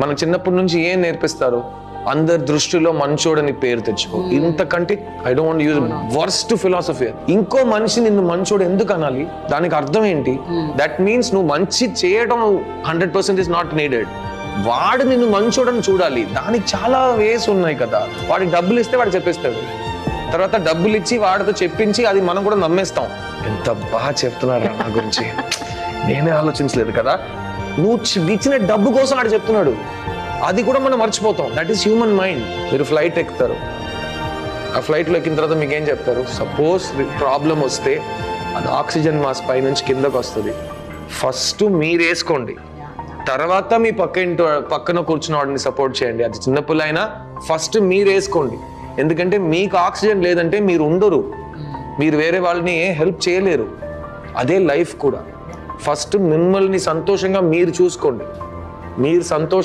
మనకు చిన్నప్పటి నుంచి ఏం నేర్పిస్తారు? అందరి దృష్టిలో మంచోడని పేరు తెచ్చుకో. ఇంతకంటే I don't use worst philosophy. ఇంకో మనిషి నిన్ను మంచోడు ఎందుకు అనాలి? దానికి అర్థం ఏంటి? దట్ మీన్స్ నువ్వు మంచి చేయడం 100% ఇస్ నాట్ నీడెడ్. వాడు నిన్ను మంచోడని చూడాలి. దానికి చాలా వేస్ ఉన్నాయి కదా. వాడికి డబ్బులు ఇస్తే వాడు చెప్పేస్తాడు, తర్వాత డబ్బులు ఇచ్చి వాడితో చెప్పించి అది మనం కూడా నమ్మేస్తాం. ఎంత బాగా చెప్తున్నాడు నా గురించి, నేనే ఆలోచించలేదు కదా. నువ్వు ఇచ్చిన డబ్బు కోసం వాడు చెప్తున్నాడు, అది కూడా మనం మర్చిపోతాం. That is human mind. మీరు ఫ్లైట్ ఎక్కుతారు, ఆ ఫ్లైట్లో ఎక్కిన తర్వాత మీకు ఏం చెప్తారు? సపోజ్ ప్రాబ్లం వస్తే అది ఆక్సిజన్ మాస్క్ పై నుంచి కిందకు వస్తుంది, ఫస్ట్ మీరు వేసుకోండి, తర్వాత మీ పక్కన కూర్చున్న వాడిని సపోర్ట్ చేయండి. అది చిన్నపిల్ల అయినా ఫస్ట్ మీరు వేసుకోండి. ఎందుకంటే మీకు ఆక్సిజన్ లేదంటే మీరు ఉండరు, మీరు వేరే వాళ్ళని హెల్ప్ చేయలేరు. అదే లైఫ్ కూడా. ఫస్ట్ మిమ్మల్ని సంతోషంగా మీరు చూసుకోండి. మీరు సంతోషం